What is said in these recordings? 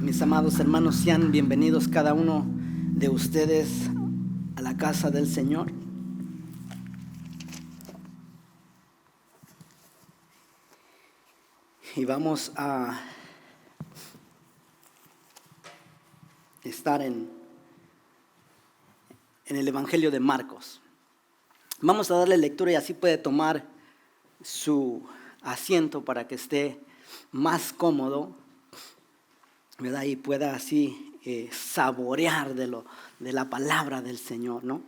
Mis amados hermanos, sean bienvenidos cada uno de ustedes a la casa del Señor. Y vamos a estar en el Evangelio de Marcos. Vamos a darle lectura y así puede tomar su asiento para que esté más cómodo, ¿verdad? Y pueda así saborear de la palabra del Señor, ¿no?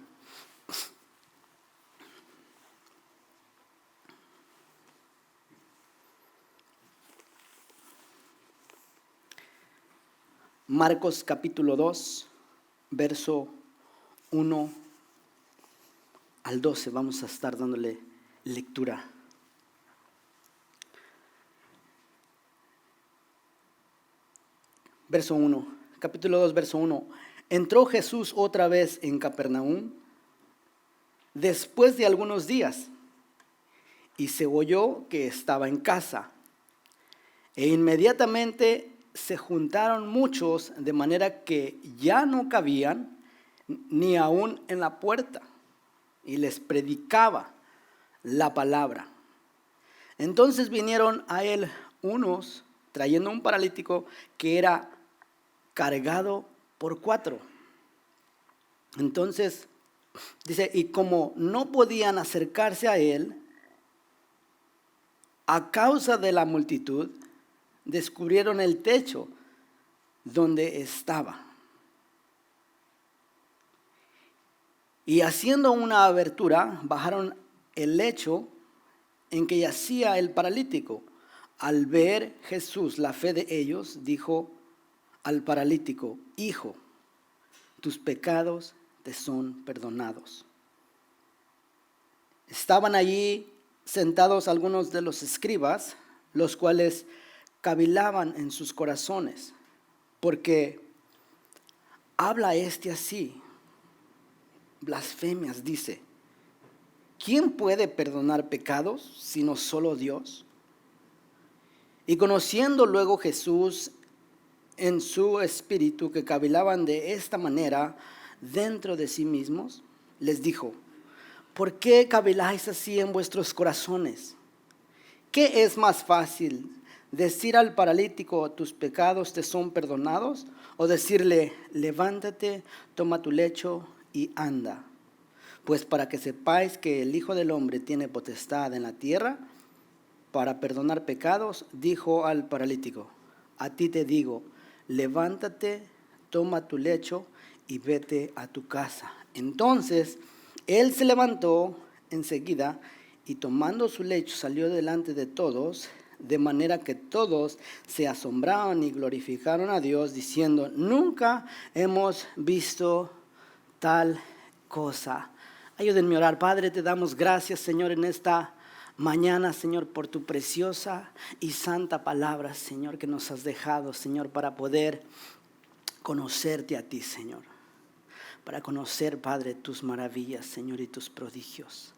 Marcos capítulo 2, verso 1 al 12, vamos a estar dándole lectura. Verso 1, capítulo 2, verso 1. Entró Jesús otra vez en Capernaum después de algunos días y se oyó que estaba en casa. E inmediatamente se juntaron muchos de manera que ya no cabían ni aún en la puerta, y les predicaba la palabra. Entonces vinieron a él unos trayendo un paralítico que era cargado por 4. Entonces dice, y como no podían acercarse a él a causa de la multitud, descubrieron el techo donde estaba. Y haciendo una abertura, bajaron el lecho en que yacía el paralítico. Al ver Jesús la fe de ellos, dijo al paralítico: Hijo, tus pecados te son perdonados. Estaban allí sentados algunos de los escribas, los cuales cavilaban en sus corazones, porque habla este así, blasfemias, dice: ¿quién puede perdonar pecados sino solo Dios? Y conociendo luego Jesús en su espíritu que cavilaban de esta manera dentro de sí mismos, les dijo: ¿por qué caviláis así en vuestros corazones? ¿Qué es más fácil, decir al paralítico: tus pecados te son perdonados? O decirle: levántate, toma tu lecho y anda. Pues para que sepáis que el Hijo del Hombre tiene potestad en la tierra para perdonar pecados, dijo al paralítico: a ti te digo, levántate, toma tu lecho y vete a tu casa. Entonces él se levantó enseguida y tomando su lecho salió delante de todos, de manera que todos se asombraron y glorificaron a Dios, diciendo: nunca hemos visto tal cosa. Ayúdenme a orar. Padre, te damos gracias, Señor, en esta mañana, Señor, por tu preciosa y santa palabra, Señor, que nos has dejado, Señor, para poder conocerte a ti, Señor. Para conocer, Padre, tus maravillas, Señor, y tus prodigios.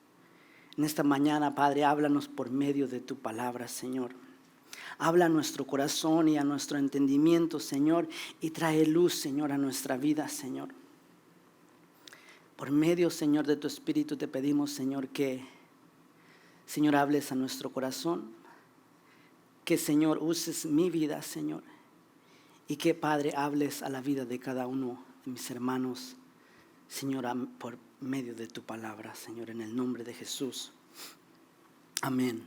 En esta mañana, Padre, háblanos por medio de tu palabra, Señor. Habla a nuestro corazón y a nuestro entendimiento, Señor, y trae luz, Señor, a nuestra vida, Señor. Por medio, Señor, de tu Espíritu te pedimos, Señor, que, Señor, hables a nuestro corazón. Que, Señor, uses mi vida, Señor. Y que, Padre, hables a la vida de cada uno de mis hermanos, Señor, por medio de tu palabra, Señor, en el nombre de Jesús. Amén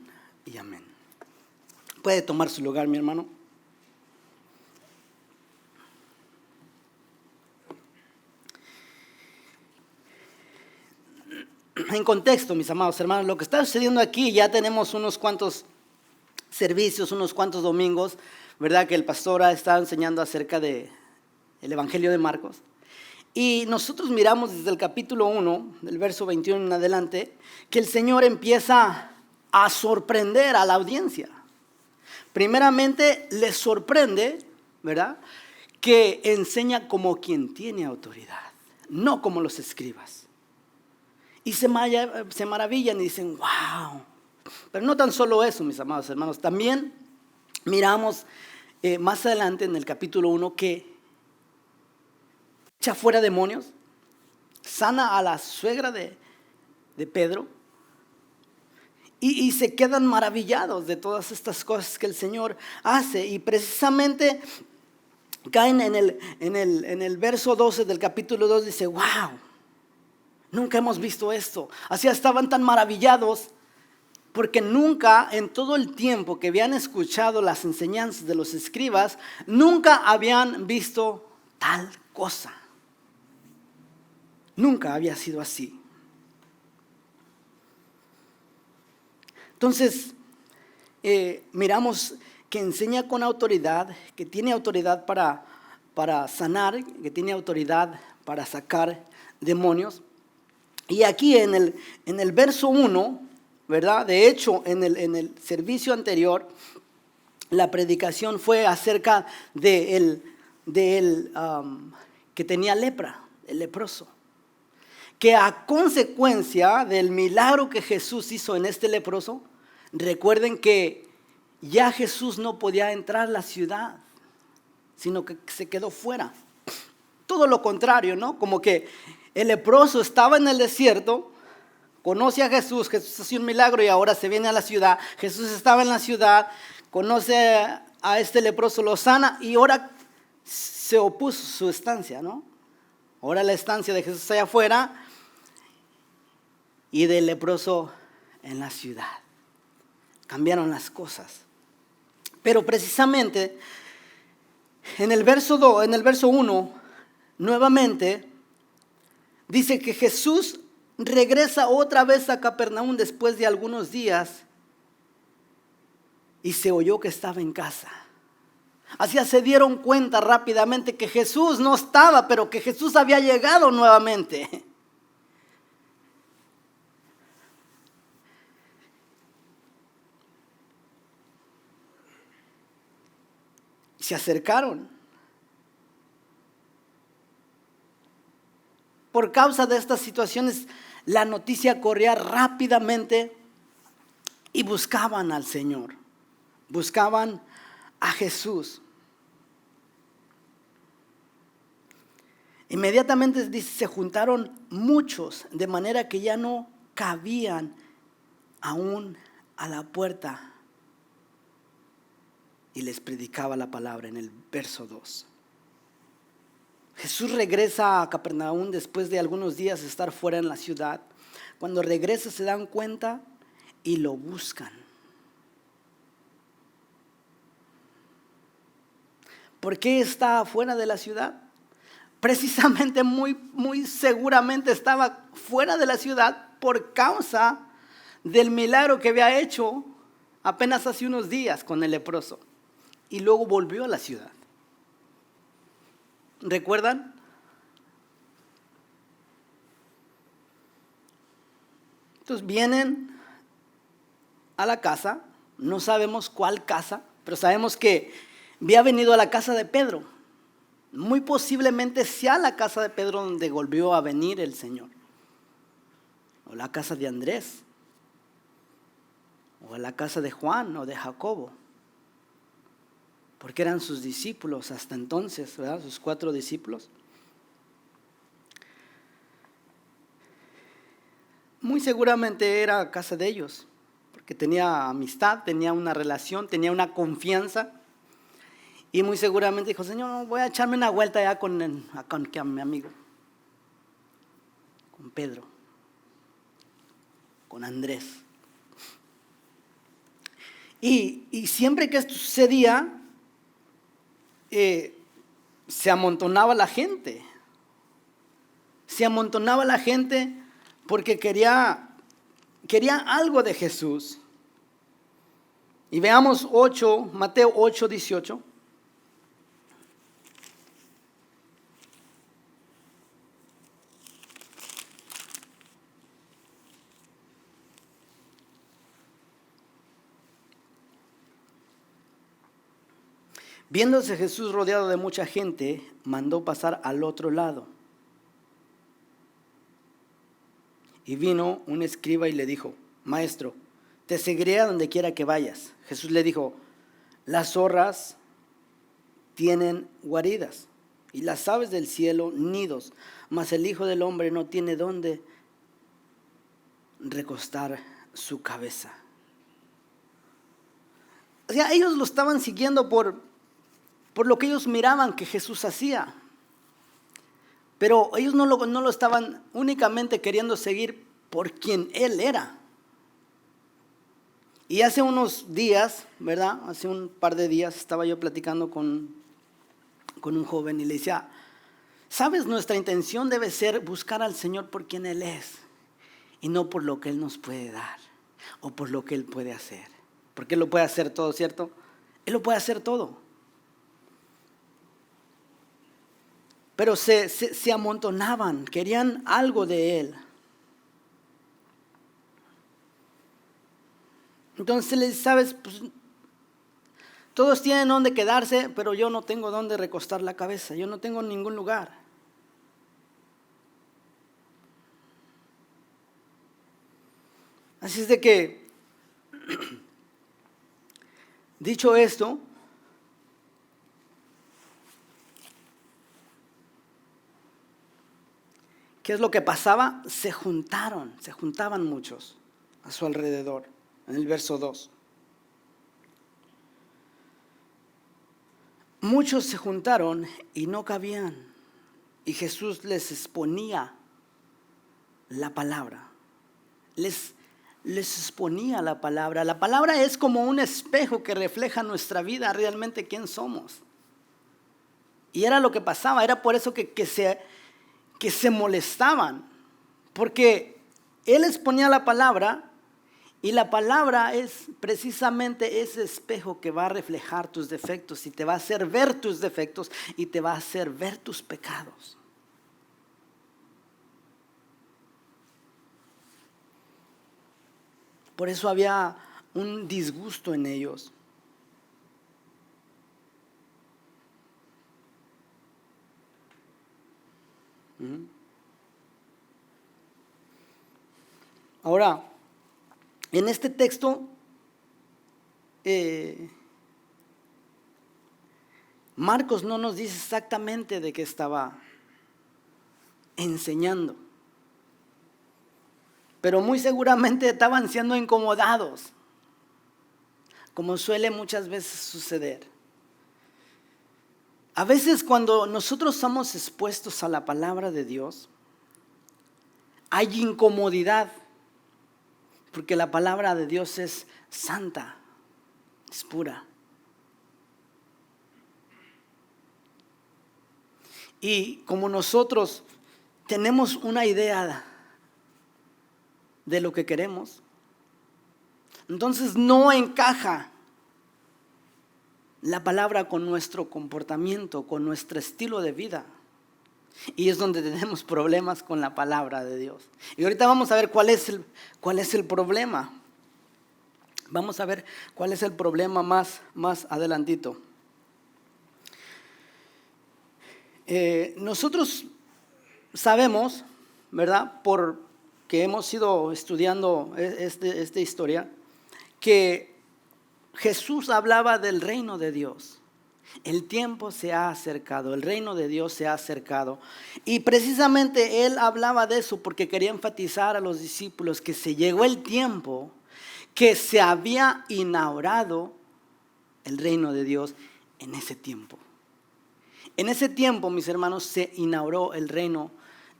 y amén. ¿Puede tomar su lugar, mi hermano? En contexto, mis amados hermanos, lo que está sucediendo aquí, ya tenemos unos cuantos servicios, unos cuantos domingos, ¿verdad? Que el pastor ha estado enseñando acerca del Evangelio de Marcos. Y nosotros miramos desde el capítulo 1, del verso 21 en adelante, que el Señor empieza a sorprender a la audiencia. Primeramente, les sorprende, ¿verdad?, que enseña como quien tiene autoridad, no como los escribas. Y se maravillan y dicen: wow. Pero no tan solo eso, mis amados hermanos, también miramos más adelante en el capítulo 1 que echa fuera demonios, sana a la suegra de Pedro y se quedan maravillados de todas estas cosas que el Señor hace. Y precisamente caen en el verso 12 del capítulo 2, dice, wow, nunca hemos visto esto. Así estaban tan maravillados porque nunca en todo el tiempo que habían escuchado las enseñanzas de los escribas, nunca habían visto tal cosa. Nunca había sido así. Entonces, miramos que enseña con autoridad, que tiene autoridad para sanar, que tiene autoridad para sacar demonios. Y aquí en el verso 1, ¿verdad? De hecho, en el servicio anterior, la predicación fue acerca de él que tenía lepra, el leproso. Que a consecuencia del milagro que Jesús hizo en este leproso, recuerden que ya Jesús no podía entrar a la ciudad, sino que se quedó fuera. Todo lo contrario, ¿no? Como que el leproso estaba en el desierto, conoce a Jesús, Jesús hace un milagro y ahora se viene a la ciudad. Jesús estaba en la ciudad, conoce a este leproso, lo sana y ahora se opuso su estancia, ¿no? Ahora la estancia de Jesús allá afuera y del leproso en la ciudad. Cambiaron las cosas. Pero precisamente en el verso 1, nuevamente dice que Jesús regresa otra vez a Capernaum después de algunos días y se oyó que estaba en casa. Así se dieron cuenta rápidamente que Jesús no estaba, pero que Jesús había llegado nuevamente. Se acercaron. Por causa de estas situaciones, la noticia corría rápidamente y buscaban al Señor, buscaban a Jesús. Inmediatamente dice, se juntaron muchos, de manera que ya no cabían aún a la puerta. Y les predicaba la palabra en el verso 2. Jesús regresa a Capernaum después de algunos días de estar fuera en la ciudad. Cuando regresa se dan cuenta y lo buscan. ¿Por qué está fuera de la ciudad? Precisamente muy seguramente estaba fuera de la ciudad por causa del milagro que había hecho apenas hace unos días con el leproso. Y luego volvió a la ciudad. ¿Recuerdan? Entonces vienen a la casa, no sabemos cuál casa, pero sabemos que había venido a la casa de Pedro. Muy posiblemente sea la casa de Pedro donde volvió a venir el Señor. O la casa de Andrés. O la casa de Juan o de Jacobo. Porque eran sus discípulos hasta entonces, ¿verdad? Sus 4 discípulos. Muy seguramente era casa de ellos, porque tenía amistad, tenía una relación, tenía una confianza. Y muy seguramente dijo, Señor, voy a echarme una vuelta ya con mi amigo, con Pedro, con Andrés. Y siempre que esto sucedía, se amontonaba la gente. Se amontonaba la gente porque quería algo de Jesús. Y veamos Mateo 8:18. Viéndose Jesús rodeado de mucha gente, mandó pasar al otro lado. Y vino un escriba y le dijo, Maestro, te seguiré a donde quiera que vayas. Jesús le dijo, las zorras tienen guaridas, y las aves del cielo nidos, mas el Hijo del Hombre no tiene dónde recostar su cabeza. O sea, ellos lo estaban siguiendo por lo que ellos miraban que Jesús hacía. Pero ellos no lo estaban únicamente queriendo seguir por quien Él era. Y hace unos días, ¿verdad? Hace un par de días estaba yo platicando con un joven y le decía, ¿sabes? Nuestra intención debe ser buscar al Señor por quien Él es y no por lo que Él nos puede dar o por lo que Él puede hacer. Porque Él lo puede hacer todo, ¿cierto? Él lo puede hacer todo. Pero se amontonaban, querían algo de Él. Entonces les dice, ¿sabes? Pues, todos tienen donde quedarse, pero yo no tengo donde recostar la cabeza. Yo no tengo ningún lugar. Así es de que, dicho esto, ¿qué es lo que pasaba? Se juntaban muchos a su alrededor, en el verso 2. Muchos se juntaron y no cabían, y Jesús les exponía la palabra. Les exponía la palabra. La palabra es como un espejo que refleja nuestra vida, realmente quién somos. Y era lo que pasaba, era por eso que se molestaban, porque Él exponía la palabra y la palabra es precisamente ese espejo que va a reflejar tus defectos y te va a hacer ver tus defectos y te va a hacer ver tus pecados. Por eso había un disgusto en ellos. Ahora, en este texto, Marcos no nos dice exactamente de qué estaba enseñando, pero muy seguramente estaban siendo incomodados, como suele muchas veces suceder. A veces cuando nosotros somos expuestos a la palabra de Dios, hay incomodidad, porque la palabra de Dios es santa, es pura. Y como nosotros tenemos una idea de lo que queremos, entonces no encaja la palabra con nuestro comportamiento, con nuestro estilo de vida. Y es donde tenemos problemas con la palabra de Dios. Y ahorita vamos a ver cuál es el problema. Vamos a ver cuál es el problema más adelantito. Nosotros sabemos, ¿verdad? Porque hemos ido estudiando esta historia, que Jesús hablaba del reino de Dios. El tiempo se ha acercado, el reino de Dios se ha acercado. Y precisamente Él hablaba de eso porque quería enfatizar a los discípulos que se llegó el tiempo que se había inaugurado el reino de Dios en ese tiempo. En ese tiempo, mis hermanos, se inauguró el reino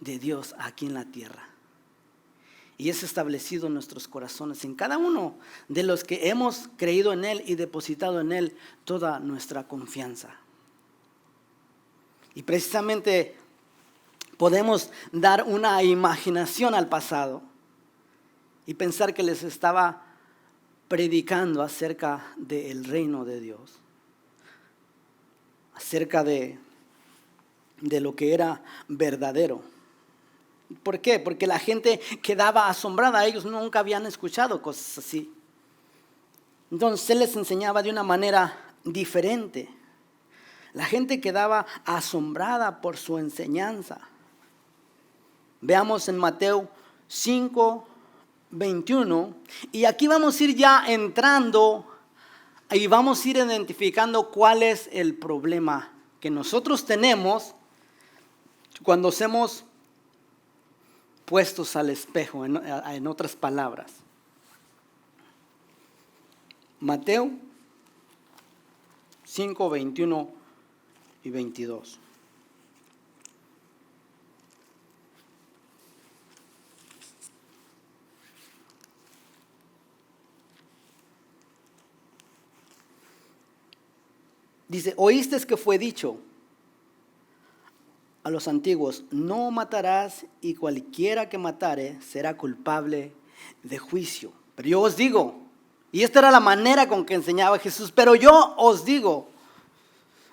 de Dios aquí en la tierra. Y es establecido en nuestros corazones, en cada uno de los que hemos creído en Él y depositado en Él toda nuestra confianza. Y precisamente podemos dar una imaginación al pasado y pensar que les estaba predicando acerca del reino de Dios, acerca de lo que era verdadero. ¿Por qué? Porque la gente quedaba asombrada, ellos nunca habían escuchado cosas así. Entonces Él les enseñaba de una manera diferente. La gente quedaba asombrada por su enseñanza. Veamos en Mateo 5:21, y aquí vamos a ir ya entrando Ahí vamos a ir identificando cuál es el problema que nosotros tenemos cuando somos puestos al espejo, en otras palabras. Mateo 5, 21 y 22. Dice, oíste que fue dicho a los antiguos, no matarás, y cualquiera que matare será culpable de juicio. Pero yo os digo, y esta era la manera con que enseñaba Jesús, pero yo os digo,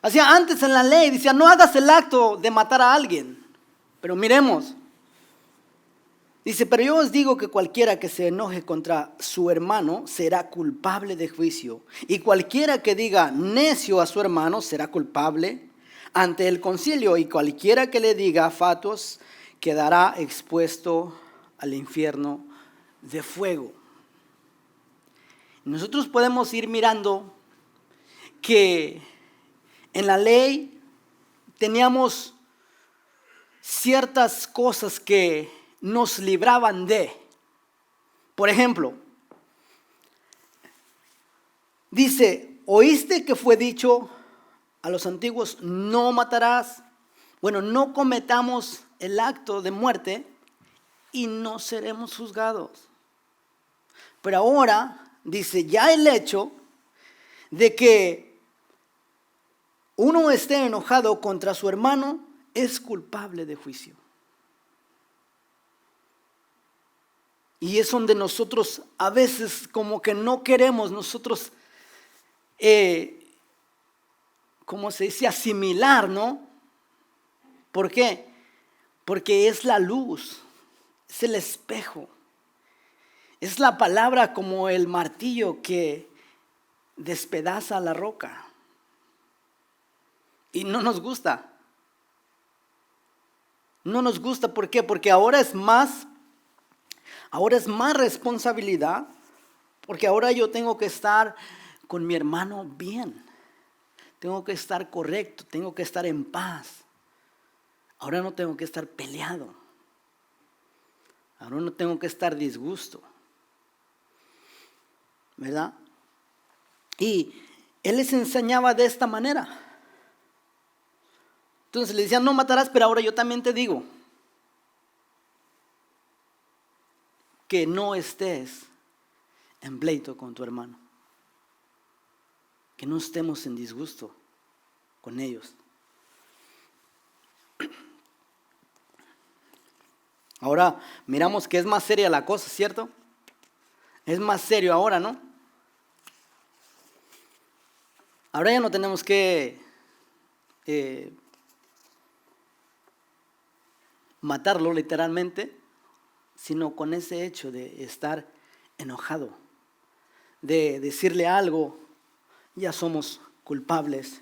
hacía antes en la ley, decía, no hagas el acto de matar a alguien. Pero miremos, dice, pero yo os digo que cualquiera que se enoje contra su hermano será culpable de juicio. Y cualquiera que diga necio a su hermano será culpable ante el concilio. Y cualquiera que le diga fatuos quedará expuesto al infierno de fuego. Nosotros podemos ir mirando que en la ley teníamos ciertas cosas que nos libraban de. Por ejemplo, dice, oíste que fue dicho a los antiguos, no matarás. Bueno, no cometamos el acto de muerte y no seremos juzgados. Pero ahora dice, ya el hecho de que uno esté enojado contra su hermano es culpable de juicio. Y es donde nosotros a veces como que no queremos nosotros, ¿cómo se dice? Asimilar, ¿no? ¿Por qué? Porque es la luz, es el espejo. Es la palabra como el martillo que despedaza la roca. Y no nos gusta. No nos gusta, ¿por qué? Porque ahora es más responsabilidad, porque ahora yo tengo que estar con mi hermano bien, tengo que estar correcto, tengo que estar en paz. Ahora no tengo que estar peleado, ahora no tengo que estar disgusto, ¿verdad? Y él les enseñaba de esta manera. Entonces le decían, no matarás, pero ahora yo también te digo que no estés en pleito con tu hermano, que no estemos en disgusto con ellos. Ahora miramos que es más seria la cosa, ¿cierto? Es más serio ahora, ¿no? Ahora ya no tenemos que matarlo literalmente, sino con ese hecho de estar enojado, de decirle algo, ya somos culpables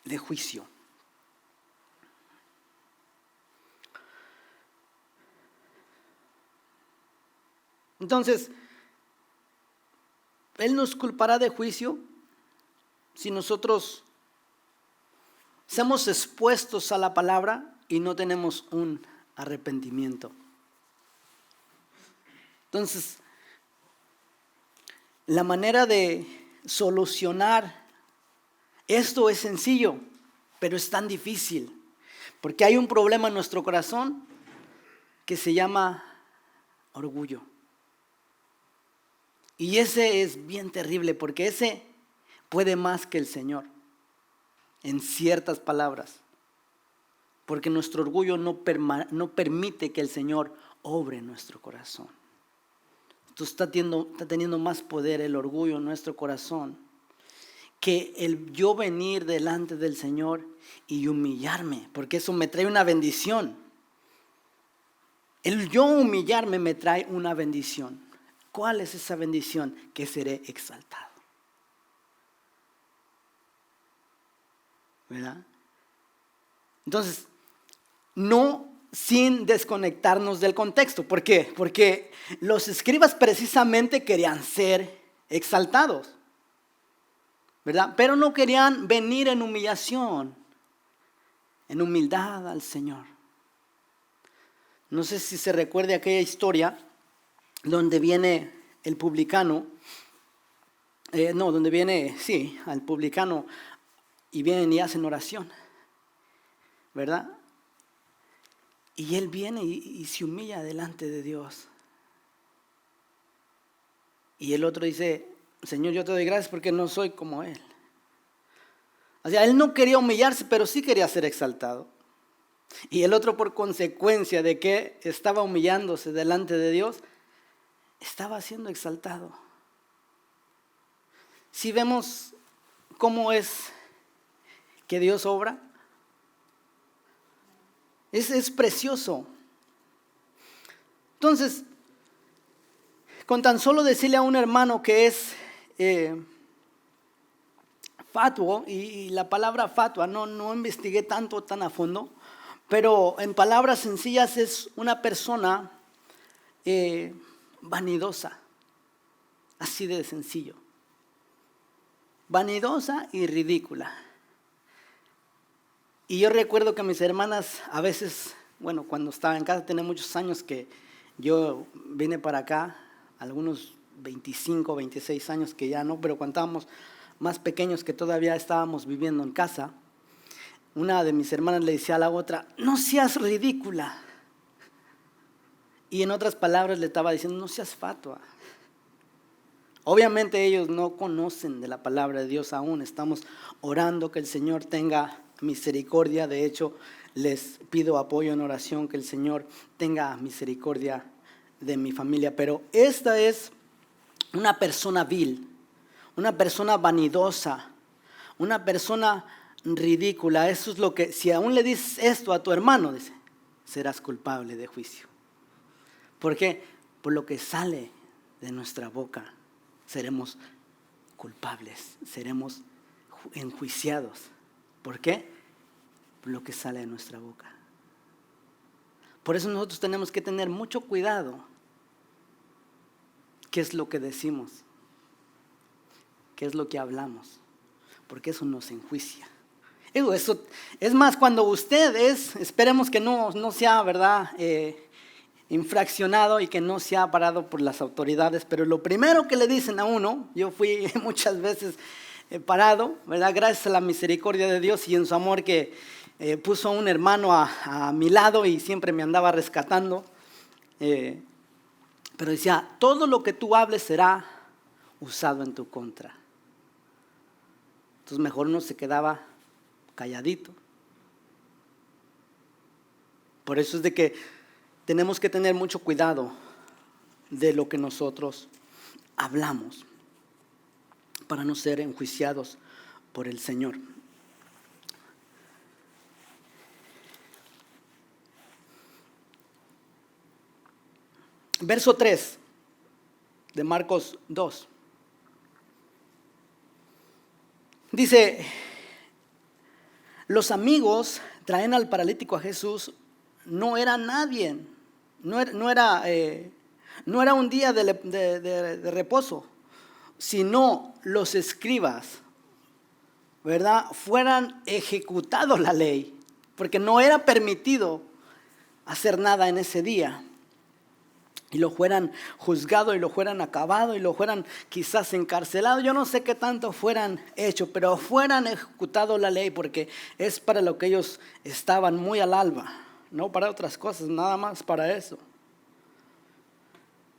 de juicio. Entonces, Él nos culpará de juicio si nosotros somos expuestos a la palabra y no tenemos un arrepentimiento. Entonces, la manera de solucionar esto es sencillo, pero es tan difícil, porque hay un problema en nuestro corazón que se llama orgullo. Y ese es bien terrible, porque ese puede más que el Señor, en ciertas palabras, porque nuestro orgullo no permite que el Señor obre en nuestro corazón. Entonces está teniendo más poder el orgullo en nuestro corazón que el yo venir delante del Señor y humillarme, porque eso me trae una bendición. El yo humillarme me trae una bendición. ¿Cuál es esa bendición? Que seré exaltado. ¿Verdad? Entonces, no sin desconectarnos del contexto. ¿Por qué? Porque los escribas precisamente querían ser exaltados. ¿verdad? Pero no querían venir en humillación, en humildad al Señor. No sé si se recuerde aquella historia donde viene el publicano, donde viene, sí, al publicano y vienen y hacen oración, ¿verdad? Y él viene y se humilla delante de Dios. Y el otro dice, Señor, yo te doy gracias porque no soy como él. O sea, él no quería humillarse, pero sí quería ser exaltado. Y el otro, por consecuencia de que estaba humillándose delante de Dios, estaba siendo exaltado. Si vemos cómo es que Dios obra, es precioso. Entonces, con tan solo decirle a un hermano que es fatuo, y la palabra fatua no investigué tan a fondo, pero en palabras sencillas es una persona vanidosa, así de sencillo. Vanidosa y ridícula. Y yo recuerdo que mis hermanas a veces, bueno, cuando estaba en casa, tenía muchos años que yo vine para acá, algunos 25, 26 años que ya no, pero cuando estábamos más pequeños que todavía estábamos viviendo en casa, una de mis hermanas le decía a la otra, no seas ridícula. Y en otras palabras le estaba diciendo, no seas fatua. Obviamente ellos no conocen de la palabra de Dios aún. Estamos orando que el Señor tenga misericordia. De hecho, les pido apoyo en oración, que el Señor tenga misericordia de mi familia. Pero esta es una persona vil, una persona vanidosa, una persona ridícula. Eso es lo que, si aún le dices esto a tu hermano, dice, serás culpable de juicio. ¿Por qué? Por lo que sale de nuestra boca seremos culpables, seremos enjuiciados. ¿Por qué? Por lo que sale de nuestra boca. Por eso nosotros tenemos que tener mucho cuidado. ¿Qué es lo que decimos? ¿Qué es lo que hablamos? Porque eso nos enjuicia. Eso, es más, cuando ustedes, esperemos que no sea, ¿verdad?, infraccionado y que no sea parado por las autoridades, pero lo primero que le dicen a uno, yo fui muchas veces parado, ¿verdad?, gracias a la misericordia de Dios y en su amor que puso a un hermano a mi lado y siempre me andaba rescatando, pero decía, todo lo que tú hables será usado en tu contra. Entonces mejor uno se quedaba calladito. Por eso es de que tenemos que tener mucho cuidado de lo que nosotros hablamos para no ser enjuiciados por el Señor. Verso 3 de Marcos 2. Dice, los amigos traen al paralítico a Jesús, no era nadie, no era un día de reposo, sino los escribas, ¿verdad?, fueran ejecutados la ley, porque no era permitido hacer nada en ese día. Y lo fueran juzgado y lo fueran acabado y lo fueran quizás encarcelado. Yo no sé qué tanto fueran hecho, pero fueran ejecutado la ley, porque es para lo que ellos estaban muy al alba, no para otras cosas, nada más para eso.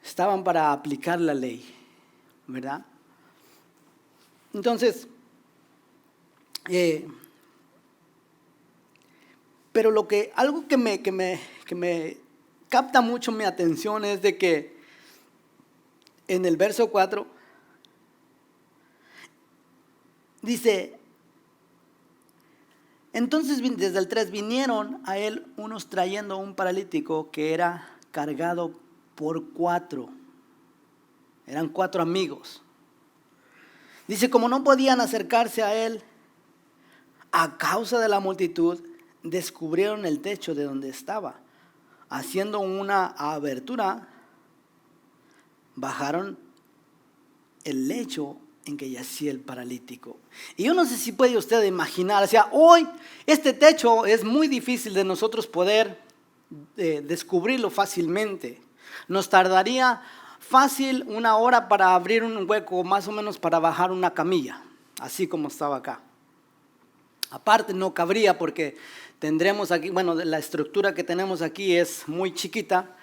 Estaban para aplicar la ley, ¿verdad? Entonces, pero algo que me capta mucho mi atención es de que en el verso 4 dice, entonces desde el 3 vinieron a él unos trayendo un paralítico que era cargado por 4. Eran 4 amigos. Dice, como no podían acercarse a él a causa de la multitud, descubrieron el techo de donde estaba. Haciendo una abertura, bajaron el lecho en que yacía el paralítico. Y yo no sé si puede usted imaginar, o sea, hoy este techo es muy difícil de nosotros poder descubrirlo fácilmente. Nos tardaría fácil 1 hora para abrir un hueco, más o menos para bajar una camilla, así como estaba acá. Aparte no cabría porque tendremos aquí, bueno, la estructura que tenemos aquí es muy chiquita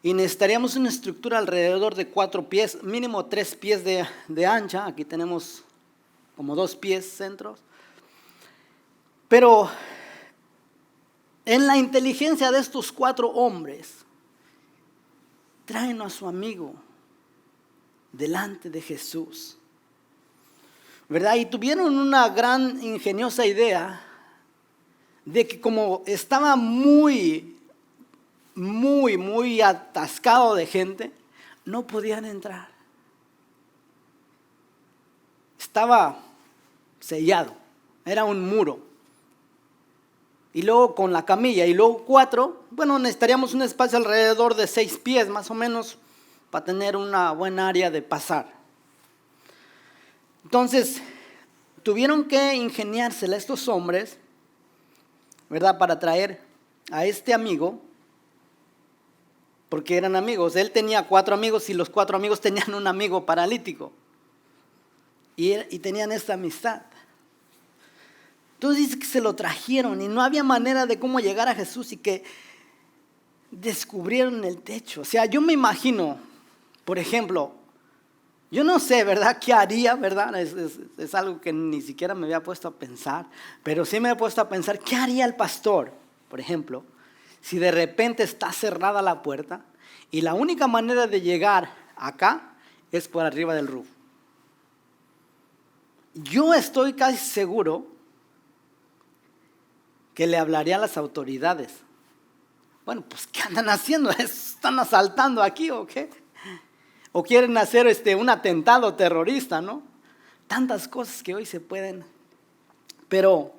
y necesitaríamos una estructura alrededor de 4 pies, mínimo 3 pies de ancha. Aquí tenemos como 2 pies centros. Pero en la inteligencia de estos 4 hombres, traen a su amigo delante de Jesús, ¿verdad? Y tuvieron una gran ingeniosa idea de que como estaba muy atascado de gente, no podían entrar. Estaba sellado, era un muro. Y luego con la camilla, y luego 4, bueno, necesitaríamos un espacio alrededor de 6 pies más o menos para tener una buena área de pasar. Entonces, tuvieron que ingeniársela estos hombres, ¿verdad? Para traer a este amigo, porque eran amigos. Él tenía 4 amigos y los 4 amigos tenían un amigo paralítico. Y tenían esta amistad. Entonces dice que se lo trajeron y no había manera de cómo llegar a Jesús y que descubrieron el techo. O sea, yo me imagino, por ejemplo, yo no sé, ¿verdad? ¿Qué haría, verdad? Es algo que ni siquiera me había puesto a pensar, pero sí me he puesto a pensar, ¿qué haría el pastor, por ejemplo, si de repente está cerrada la puerta y la única manera de llegar acá es por arriba del roof? Yo estoy casi seguro que le hablaría a las autoridades. Bueno, pues ¿qué andan haciendo? ¿Están asaltando aquí o qué? O quieren hacer un atentado terrorista, ¿no? Tantas cosas que hoy se pueden. Pero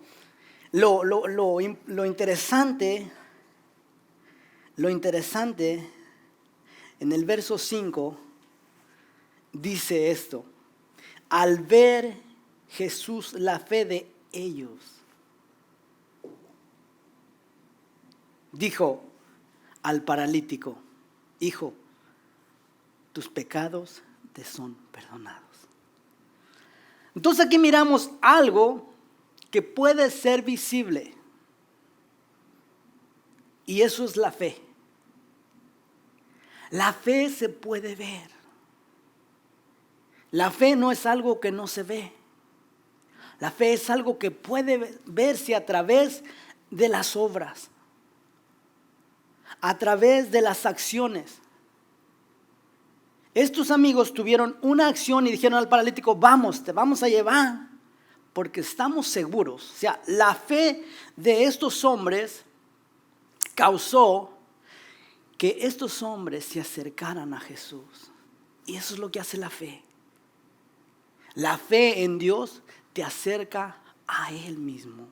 lo interesante en el verso 5 dice esto: al ver Jesús la fe de ellos, dijo al paralítico: hijo, tus pecados te son perdonados. Entonces aquí miramos algo que puede ser visible, y eso es la fe. La fe se puede ver. La fe no es algo que no se ve. La fe es algo que puede verse a través de las obras, a través de las acciones. Estos amigos tuvieron una acción y dijeron al paralítico: vamos, te vamos a llevar, porque estamos seguros. O sea, la fe de estos hombres causó que estos hombres se acercaran a Jesús. Y eso es lo que hace la fe. La fe en Dios te acerca a Él mismo.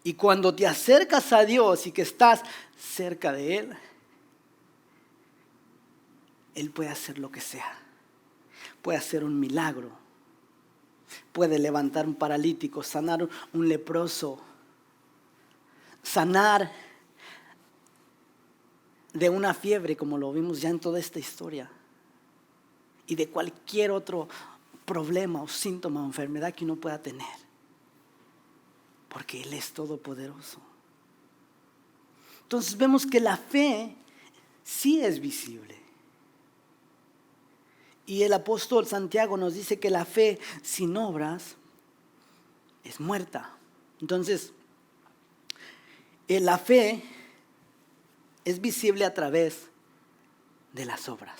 Y cuando te acercas a Dios y que estás cerca de Él, Él puede hacer lo que sea. Puede hacer un milagro. Puede levantar un paralítico, sanar un leproso, sanar de una fiebre, como lo vimos ya en toda esta historia, y de cualquier otro problema o síntoma o enfermedad que uno pueda tener, porque Él es todopoderoso. Entonces vemos que la fe sí es visible. Y el apóstol Santiago nos dice que la fe sin obras es muerta. Entonces, la fe es visible a través de las obras.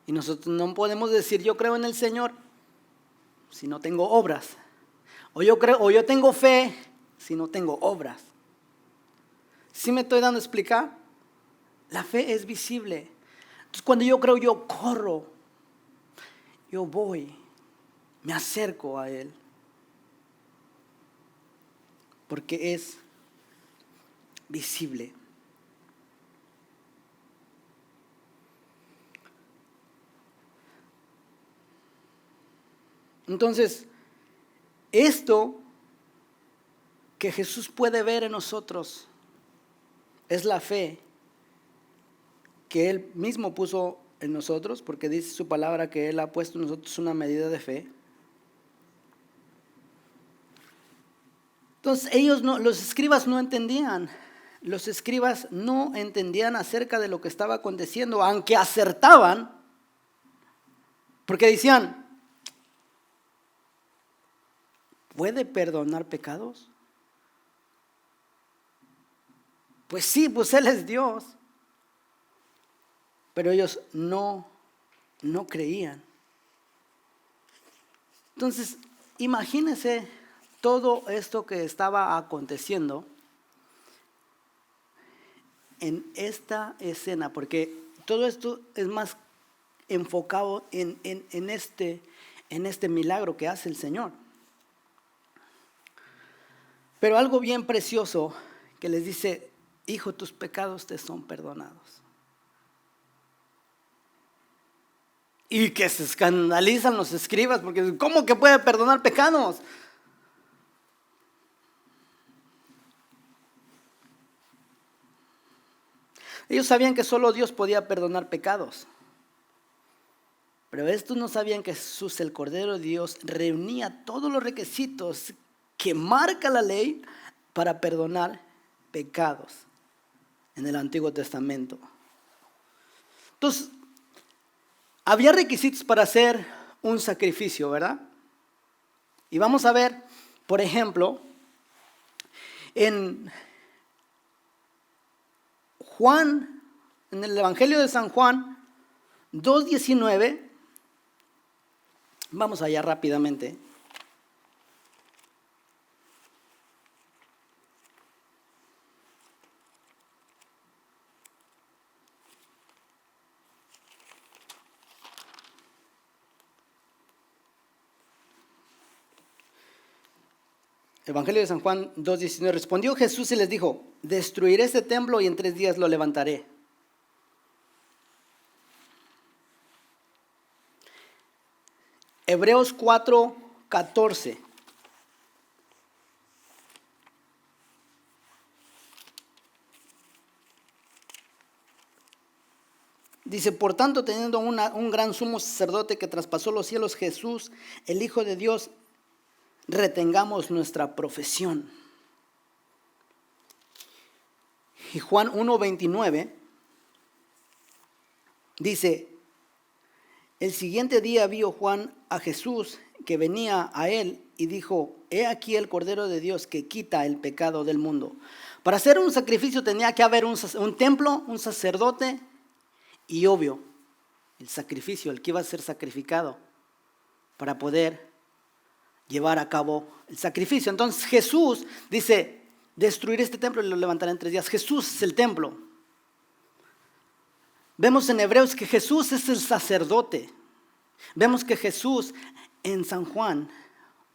Y nosotros no podemos decir yo creo en el Señor si no tengo obras. O yo tengo fe si no tengo obras. ¿Sí me estoy dando a explicar? La fe es visible. Entonces cuando yo creo, yo corro, yo voy, me acerco a Él, porque es visible. Entonces, esto que Jesús puede ver en nosotros es la fe que Él mismo puso en nosotros, porque dice su palabra que Él ha puesto en nosotros una medida de fe. Entonces los escribas no entendían. Los escribas no entendían acerca de lo que estaba aconteciendo, aunque acertaban, porque decían, ¿puede perdonar pecados? Pues sí, pues Él es Dios. Pero ellos no creían. Entonces, imagínense todo esto que estaba aconteciendo en esta escena, porque todo esto es más enfocado en este milagro que hace el Señor. Pero algo bien precioso que les dice, hijo, tus pecados te son perdonados. Y que se escandalizan los escribas, porque ¿cómo que puede perdonar pecados? Ellos sabían que solo Dios podía perdonar pecados. Pero estos no sabían que Jesús, el Cordero de Dios, reunía todos los requisitos que marca la ley para perdonar pecados en el Antiguo Testamento. Entonces, había requisitos para hacer un sacrificio, ¿verdad? Y vamos a ver, por ejemplo, en Juan, en el Evangelio de San Juan 2:19, vamos allá rápidamente. Evangelio de San Juan 2:19. Respondió Jesús y les dijo, destruiré este templo y en 3 días lo levantaré. Hebreos 4:14. Dice, por tanto, teniendo un gran sumo sacerdote que traspasó los cielos, Jesús, el Hijo de Dios, retengamos nuestra profesión. Y Juan 1:29 dice, el siguiente día vio Juan a Jesús que venía a él y dijo, he aquí el Cordero de Dios que quita el pecado del mundo. Para hacer un sacrificio tenía que haber un templo, un sacerdote y obvio, el sacrificio, el que iba a ser sacrificado para poder llevar a cabo el sacrificio. Entonces Jesús dice, destruiré este templo y lo levantaré en 3 días. Jesús es el templo. Vemos en Hebreos que Jesús es el sacerdote. Vemos que Jesús en San Juan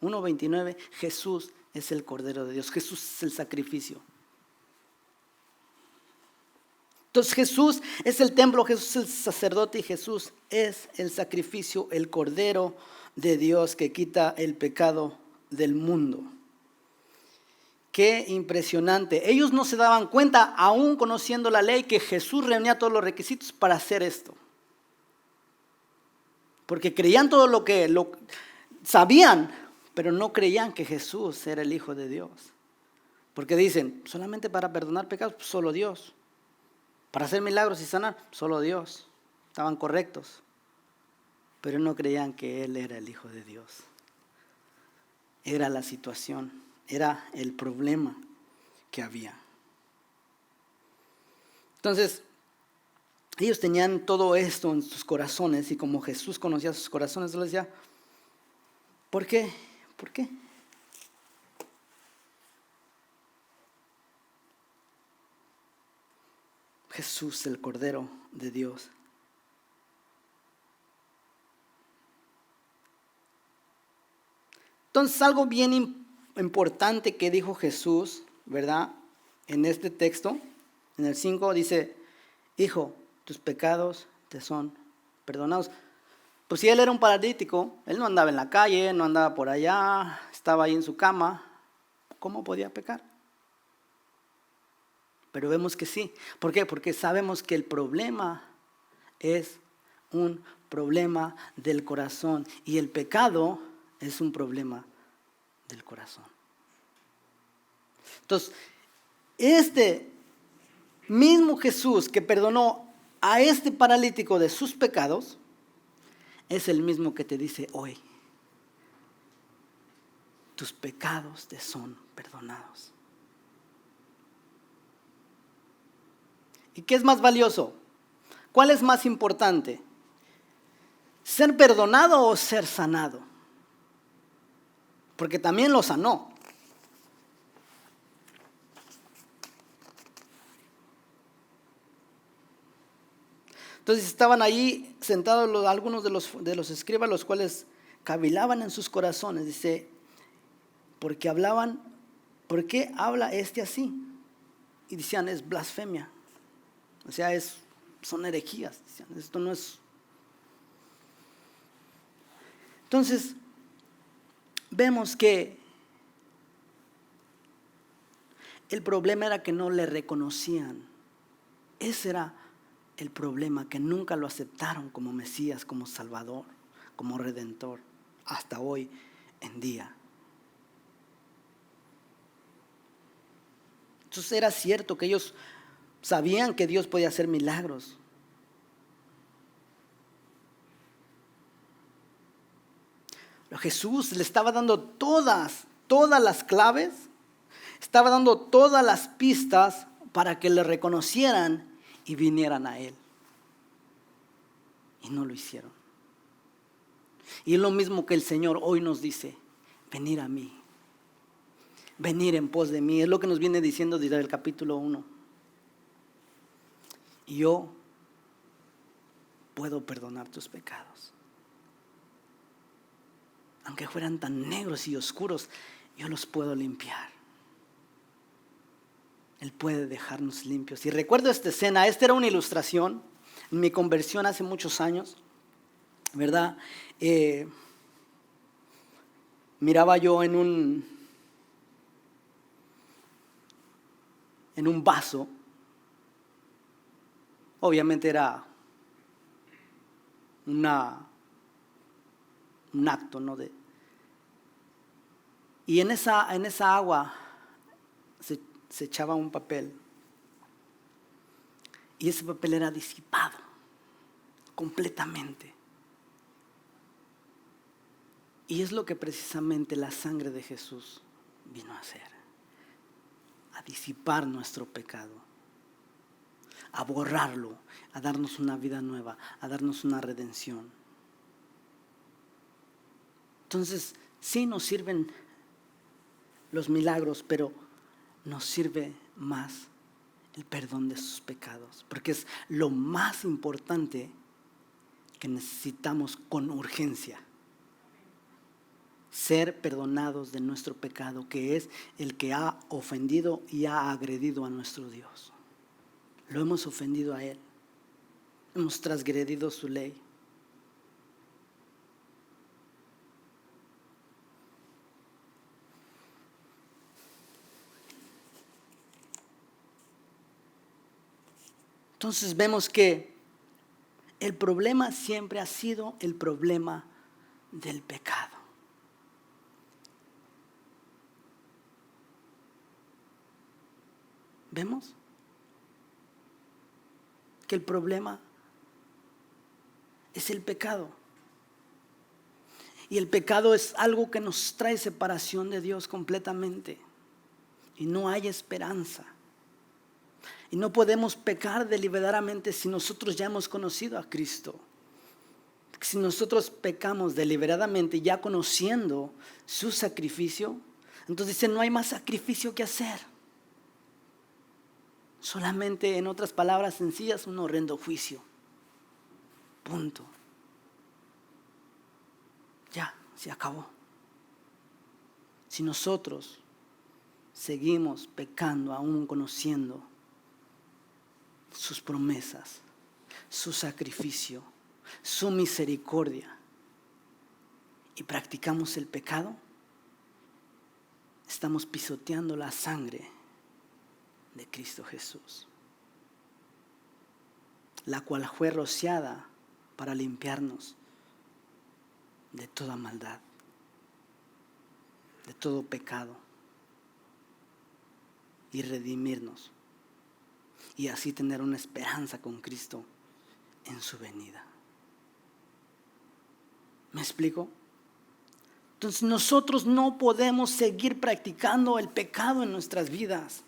1:29, Jesús es el Cordero de Dios. Jesús es el sacrificio. Entonces Jesús es el templo, Jesús es el sacerdote y Jesús es el sacrificio, el Cordero de Dios que quita el pecado del mundo. Qué impresionante. Ellos no se daban cuenta, aún conociendo la ley, que Jesús reunía todos los requisitos para hacer esto. Porque creían todo lo sabían, pero no creían que Jesús era el Hijo de Dios. Porque dicen, solamente para perdonar pecados, pues solo Dios. Para hacer milagros y sanar, solo Dios. Estaban correctos. Pero no creían que Él era el Hijo de Dios. Era la situación, era el problema que había. Entonces, ellos tenían todo esto en sus corazones y como Jesús conocía sus corazones, les decía, ¿por qué? ¿Por qué? Jesús, el Cordero de Dios. Entonces, algo bien importante que dijo Jesús, ¿verdad? En este texto, en el 5 dice, hijo, tus pecados te son perdonados. Pues si él era un paralítico, él no andaba en la calle, no andaba por allá, estaba ahí en su cama, ¿cómo podía pecar? Pero vemos que sí. ¿Por qué? Porque sabemos que el problema es un problema del corazón y el pecado es un problema del corazón. Entonces, este mismo Jesús que perdonó a este paralítico de sus pecados, es el mismo que te dice hoy, tus pecados te son perdonados. ¿Y qué es más valioso? ¿Cuál es más importante? ¿Ser perdonado o ser sanado? Porque también lo sanó. Entonces estaban ahí sentados algunos de los escribas, los cuales cavilaban en sus corazones. Dice, ¿por qué habla este así? Y decían, es blasfemia. O sea, son herejías. Decían, esto no es. Entonces, vemos que el problema era que no le reconocían. Ese era el problema, que nunca lo aceptaron como Mesías, como Salvador, como Redentor, hasta hoy en día. Entonces era cierto que ellos sabían que Dios podía hacer milagros. Pero Jesús le estaba dando todas las claves, estaba dando todas las pistas para que le reconocieran y vinieran a Él. Y no lo hicieron. Y es lo mismo que el Señor hoy nos dice, venir a mí, venir en pos de mí. Es lo que nos viene diciendo desde el capítulo 1. Y yo puedo perdonar tus pecados. Aunque fueran tan negros y oscuros, yo los puedo limpiar. Él puede dejarnos limpios. Y recuerdo esta escena, esta era una ilustración en mi conversión hace muchos años, ¿verdad? Miraba yo en un vaso, obviamente era un acto, ¿no? Y en esa agua se echaba un papel y ese papel era disipado completamente. Y es lo que precisamente la sangre de Jesús vino a hacer, a disipar nuestro pecado, a borrarlo, a darnos una vida nueva, a darnos una redención. Entonces, sí nos sirven los milagros, pero nos sirve más el perdón de sus pecados, porque es lo más importante que necesitamos con urgencia. Ser perdonados de nuestro pecado, que es el que ha ofendido y ha agredido a nuestro Dios. Lo hemos ofendido a Él, hemos transgredido su ley. Entonces vemos que el problema siempre ha sido el problema del pecado. ¿Vemos? Que el problema es el pecado. Y el pecado es algo que nos trae separación de Dios completamente. Y no hay esperanza. Y no podemos pecar deliberadamente si nosotros ya hemos conocido a Cristo. Si nosotros pecamos deliberadamente ya conociendo su sacrificio, entonces dice, no hay más sacrificio que hacer. Solamente, en otras palabras sencillas, un horrendo juicio. Punto. Ya, se acabó. Si nosotros seguimos pecando aún conociendo sus promesas, su sacrificio, su misericordia, y practicamos el pecado, estamos pisoteando la sangre de Cristo Jesús, la cual fue rociada para limpiarnos de toda maldad, de todo pecado, y redimirnos, y así tener una esperanza con Cristo en su venida. ¿Me explico? Entonces nosotros no podemos seguir practicando el pecado en nuestras vidas,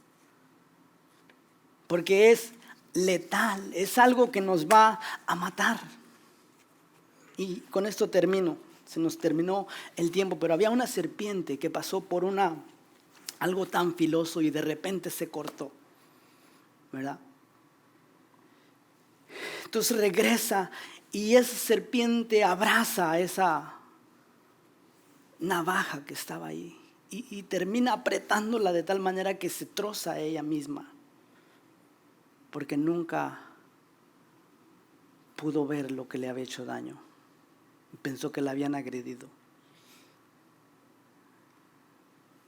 porque es letal, es algo que nos va a matar. Y con esto termino, se nos terminó el tiempo, pero había una serpiente que pasó por algo tan filoso y de repente se cortó, ¿verdad? Entonces regresa y esa serpiente abraza a esa navaja que estaba ahí y termina apretándola de tal manera que se troza a ella misma, porque nunca pudo ver lo que le había hecho daño. Pensó que la habían agredido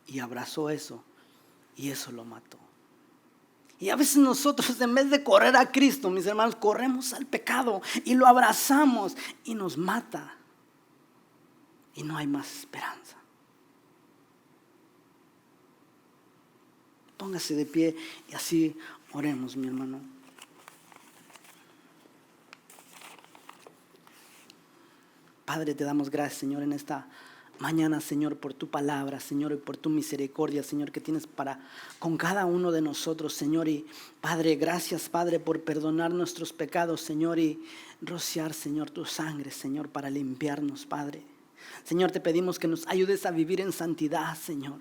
y abrazó eso, y eso lo mató. Y a veces nosotros, en vez de correr a Cristo, mis hermanos, corremos al pecado y lo abrazamos y nos mata. Y no hay más esperanza. Póngase de pie y así oremos, mi hermano. Padre, te damos gracias, Señor, en esta mañana, Señor, por tu palabra, Señor, y por tu misericordia, Señor, que tienes para con cada uno de nosotros, Señor. Y Padre, gracias, Padre, por perdonar nuestros pecados, Señor, y rociar, Señor, tu sangre, Señor, para limpiarnos, Padre. Señor, te pedimos que nos ayudes a vivir en santidad, Señor.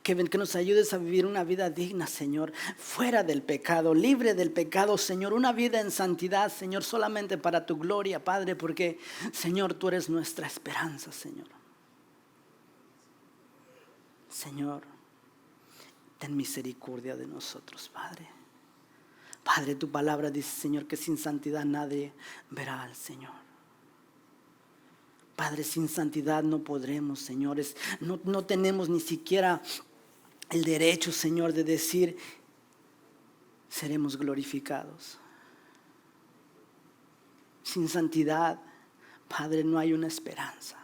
Que nos ayudes a vivir una vida digna, Señor, fuera del pecado, libre del pecado, Señor. Una vida en santidad, Señor, solamente para tu gloria, Padre, porque, Señor, tú eres nuestra esperanza, Señor. Señor, ten misericordia de nosotros, Padre. Padre, tu palabra dice, Señor, que sin santidad nadie verá al Señor. Padre, sin santidad no podremos, señores, no tenemos ni siquiera el derecho, Señor, de decir, seremos glorificados. Sin santidad, Padre, no hay una esperanza.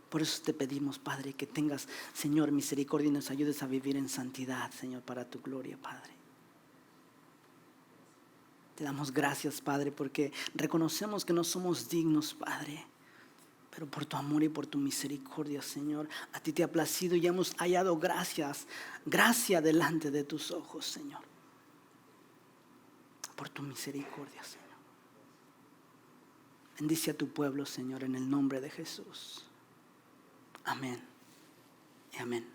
Por eso te pedimos, Padre, que tengas, Señor, misericordia y nos ayudes a vivir en santidad, Señor, para tu gloria, Padre. Te damos gracias, Padre, porque reconocemos que no somos dignos, Padre. Pero por tu amor y por tu misericordia, Señor, a ti te ha placido y hemos hallado gracia delante de tus ojos, Señor. Por tu misericordia, Señor. Bendice a tu pueblo, Señor, en el nombre de Jesús. Amén y amén.